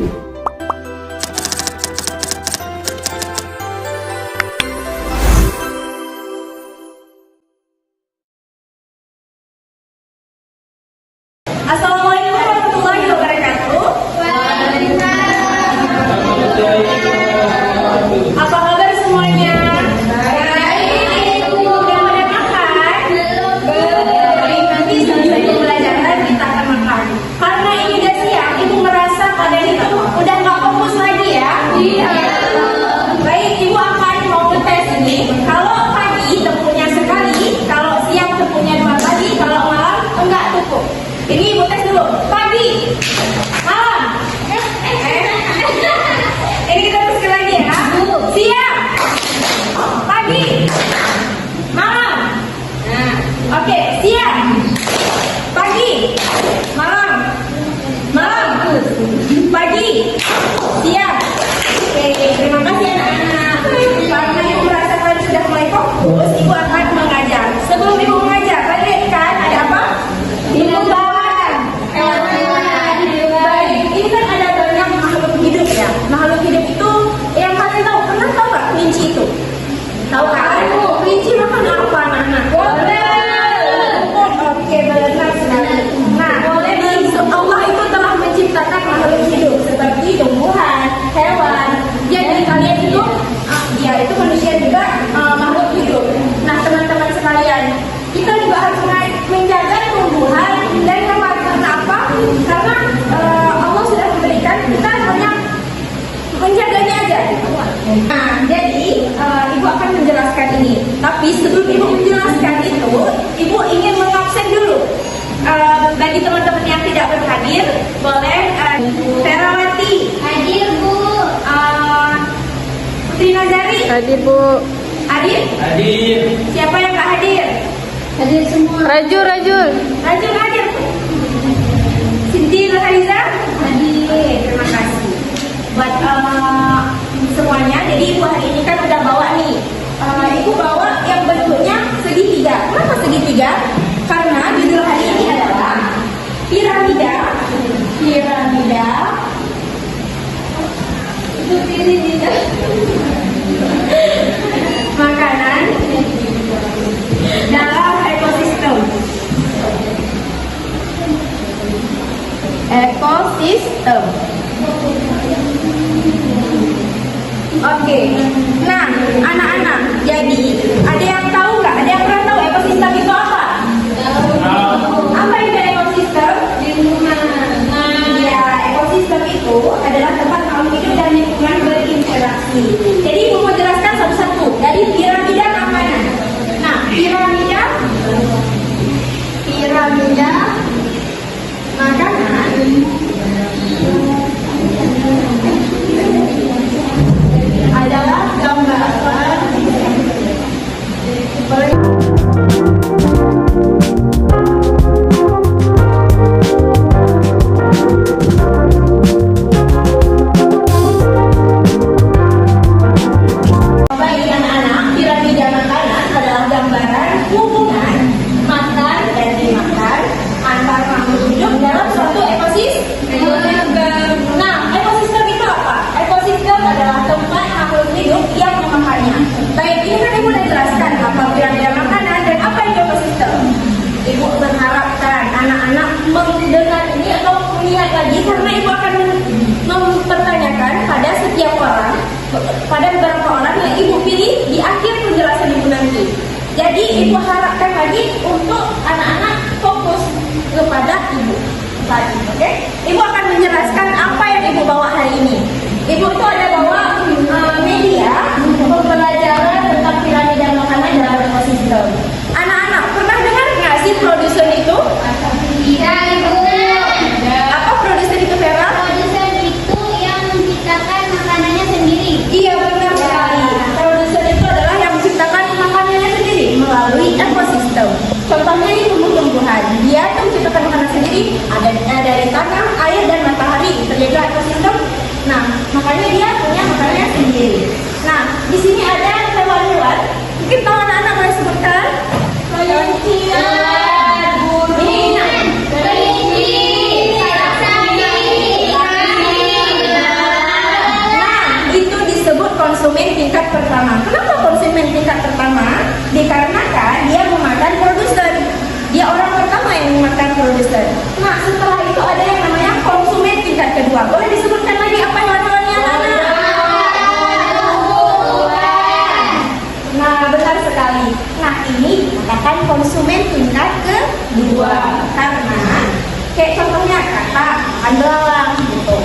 Assalamualaikum warahmatullahi wabarakatuh. Apa kabar semuanya? Baik. Udah pada makan? Belum. Nanti selesai pembelajaran kita akan makan. Karena ini udah siang, ibu merasa kalian itu udah nggak fokus lagi ya? Iya. Baik, ibu akan mau ngetes ini. Kalau pagi tempuhnya sekali, kalau siang tempuhnya 2 kali, kalau malam enggak cukup. Ini ibu tes dulu. Pagi, malam. Ini kita tes sekali lagi ya. Siang, pagi, malam. Nah, oke. Siang, pagi, malam, malam, pagi, siang. Oke, terima kasih anak-anak. Karena ibu merasa kalian sudah mulai fokus, ibu akan mengajar. Sebelum ibu mengajar, kalian lihat kan ada apa? Hewan-hewan. Baik, ini kan ada banyak makhluk hidup ya. Makhluk hidup itu yang kalian tahu, pernah tahu nggak kelinci itu? Tahu kan? Kelinci makan apa anak-anak? Oke, benar sekali. Nah, Allah itu telah menciptakan makhluk hidup seperti tumbuhan, hewan. Jadi kalian itu, ya itu manusia juga makhluk hidup. Nah, teman-teman sekalian, kita juga harus menjaga tumbuhan dan hewan. Kenapa? Karena Allah sudah memberikan, kita hanya menjaganya aja. Nah, jadi ibu akan menjelaskan ini. Tapi sebelum ibu menjelaskan itu, ibu ingin mengabsen dulu. Bagi teman-teman yang tidak berhadir, boleh Ferawati Hadir, Bu. Putri Nazari Hadir, Bu. hadir? Hadir. Siapa yang nggak hadir? Hadir semua. Rajul. Rajul hadir. Sinti Nurhaliza hadir. Terima kasih buat semuanya. Jadi ibu hari ini kan udah bawa nih. Ibu bawa yang bentuknya segitiga. Kenapa segitiga? Karena judul hari ini adalah piramida. Itu piramida. Makanan dalam ekosistem. Oke. Nah, anak-anak, jadi ada yang tahu nggak? Ada yang pernah tahu ekosistem itu apa? Apa itu ekosistem? Ya, ekosistem itu adalah tempat makhluk hidup dan lingkungan berinteraksi. Jadi ibu mau jelaskan satu-satu dari piramida makanan. Nah, piramida makanan adalah gambaran. Baik anak-anak, piramida makanan adalah gambaran hubungan makan dan dimakan antar makhluk hidup dalam suatu ekosistem. Nah, ekosistem itu apa? Ekosistem adalah tempat makhluk hidup yang memakannya. Baik, ini kan ibu udah jelaskan apa piramida makanan dan apa itu ekosistem. Ibu mengharapkan anak-anak mendengar ini atau melihat lagi karena ibu akan mempertanyakan pada setiap orang, pada beberapa orang yang ibu pilih di akhir penjelasan ibu nanti. Jadi ibu harapkan lagi untuk anak-anak fokus kepada ibu tadi, oke? Ibu akan menjelaskan apa yang ibu bawa hari ini. Ibu tuh ada bawa media pembelajaran tentang piramida makanan dalam ekosistem. Anak-anak pernah dengar nggak sih produsen itu? Iya, Ibu. Apa produsen itu, Vera? Produsen itu yang menciptakan makanannya sendiri. Iya, benar sekali. Produsen itu adalah yang menciptakan makanannya sendiri melalui ekosistem. Contohnya ini tumbuh-tumbuhan. Dia tuh menciptakan makanan sendiri ada dari tanah, air, dan matahari. Terjaga ekosistem. Nah, makanya dia jiwa. Boleh disebutkan lagi apa hewan-hewannya anak-anak? Nah, benar sekali. Nah, ini katakan konsumen tingkat kedua. Karena kayak contohnya kata makan belalang gitu.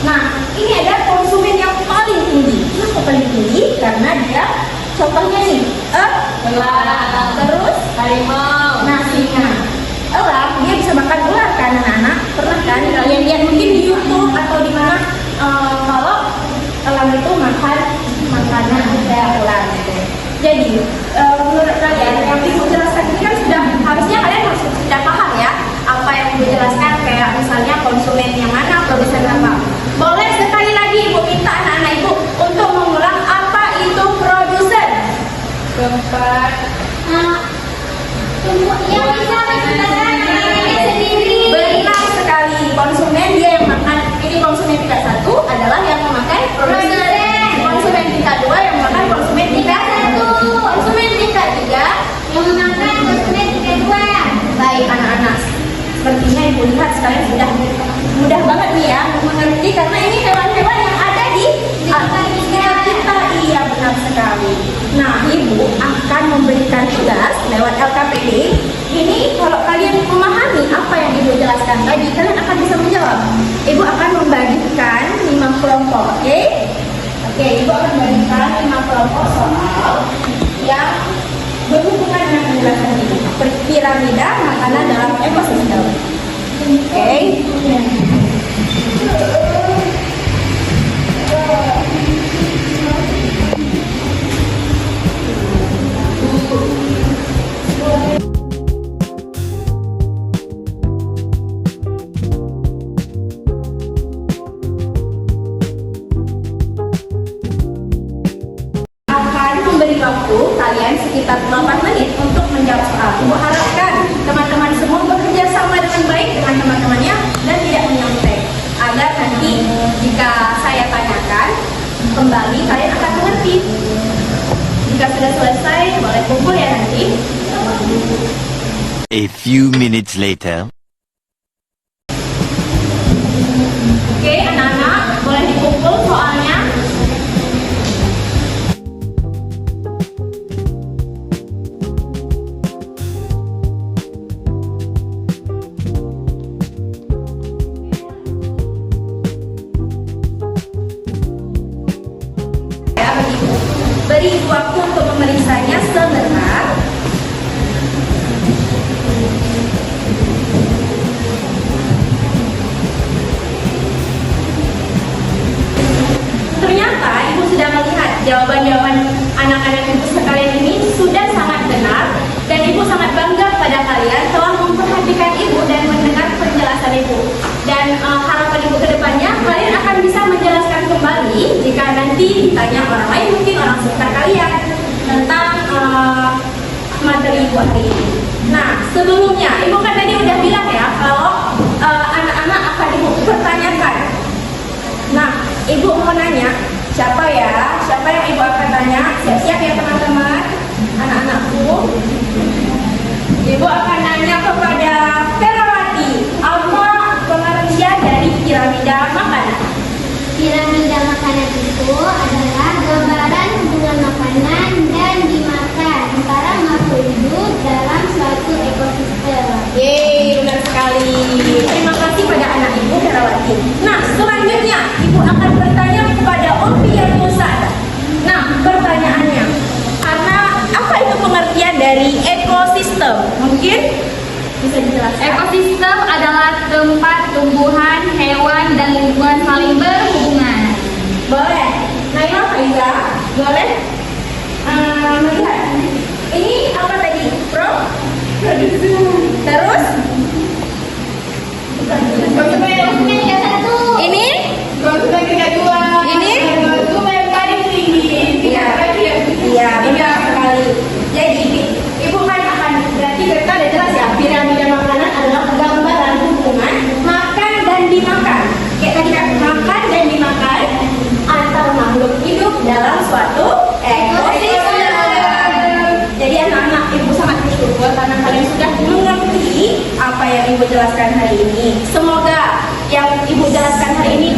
Nah, ini ada konsumen yang paling tinggi. Kenapa paling tinggi? Karena dia contohnya nih, elang, terus harimau, nah singa. Elang dia bisa makan ular kan anak-anak? Pernah kan kalian lihat mungkin di YouTube atau di mana kalau elang itu makan makanan kayak ular gitu. Jadi menurut kalian yang ibu jelaskan ini kan sudah harusnya kalian sudah paham ya apa yang ibu jelaskan, kayak misalnya konsumen yang mana, produsen apa. Boleh sekali lagi ibu minta anak-anak ibu untuk mengulang apa itu produsen. Keempat. Yang bisa menciptakan makanannya sendiri. Benar sekali, konsumen dia yang makan. Ini konsumen tingkat satu adalah yang memakai produsen. Konsumen tingkat dua yang memakai konsumen tingkat satu. Konsumen tingkat tiga Yang memakan konsumen tingkat dua. baik anak-anak. Sepertinya ibu lihat sekarang sudah mudah banget nih ya mengerti karena ini hewan-hewan yang ada di sekitar kita. Iya benar sekali. Nah, ibu akan memberikan tugas lewat LKPD. Ini kalau kalian memahami apa yang ibu jelaskan tadi, kalian akan bisa menjawab. Ibu akan membagikan 5 kelompok, oke? Oke, ibu akan membagikan 5 kelompok soal yang berhubungan dengan penjelasan ini. Piramida makanan dalam ekosistem. Oke. Akan memberi waktu kalian sekitar 8 menit untuk menjawab soal. Ibu harapkan teman-teman semua bekerja sama dengan baik dengan teman-temannya dan tidak menyontek, agar nanti jika saya tanyakan kembali kalian akan mengerti. Jika sudah selesai boleh kumpul ya nanti. A few minutes later. Oke anak-anak boleh dikumpul soalnya. Beri waktu untuk memeriksanya sebentar. Ternyata ibu sudah melihat jawaban-jawaban anak-anak ibu sekalian ini sudah sangat benar dan ibu sangat bangga pada kalian telah memperhatikan ibu dan mendengar penjelasan ibu. Dan harapan ibu ke depannya kalian akan bisa menjelaskan kembali jika nanti ditanya orang lain, mungkin orang sekitar kalian tentang materi ibu hari ini. Nah, sebelumnya ibu kan tadi udah bilang ya kalau anak-anak akan ibu pertanyakan. Nah, ibu mau nanya siapa ya? Siapa yang ibu akan tanya? Siap-siap ya teman-teman, anak-anakku. Ibu akan nanya kepada Ferawati, apa pengertian dari piramida makanan? Piramida makanan itu adalah gambaran hubungan makanan dan dimakan antara makhluk hidup dalam suatu ekosistem. Yeay, benar sekali. Terima kasih pada anak ibu Ferawati. Nah, selanjutnya ibu akan bertanya kepada Ovian Musada. Nah, pertanyaannya, karena apa itu pengertian dari ekosistem? Mungkin bisa dijelaskan. Ekosistem adalah tempat tumbuhan, hewan, dan lingkungan saling berhubungan. Boleh. Naila Faiza, boleh melihat. Ini apa tadi? Terus? Konsumen tingkat satu. Ini? Ini? Iya, benar sekali. Jadi, ibu kan akan berarti kita ada jelas ya, piramida makanan adalah gambaran hubungan makan dan dimakan. Kayak tadi kan, makan dan dimakan antar makhluk hidup dalam suatu ekosistem. Jadi anak-anak ibu sangat bersyukur karena kalian sudah mengerti apa yang ibu jelaskan hari ini. Semoga yang ibu jelaskan hari ini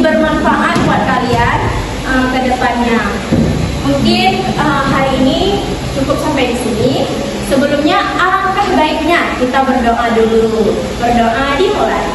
Mungkin hari ini cukup sampai di sini. Sebelumnya, alangkah baiknya kita berdoa dulu. Berdoa dimulai.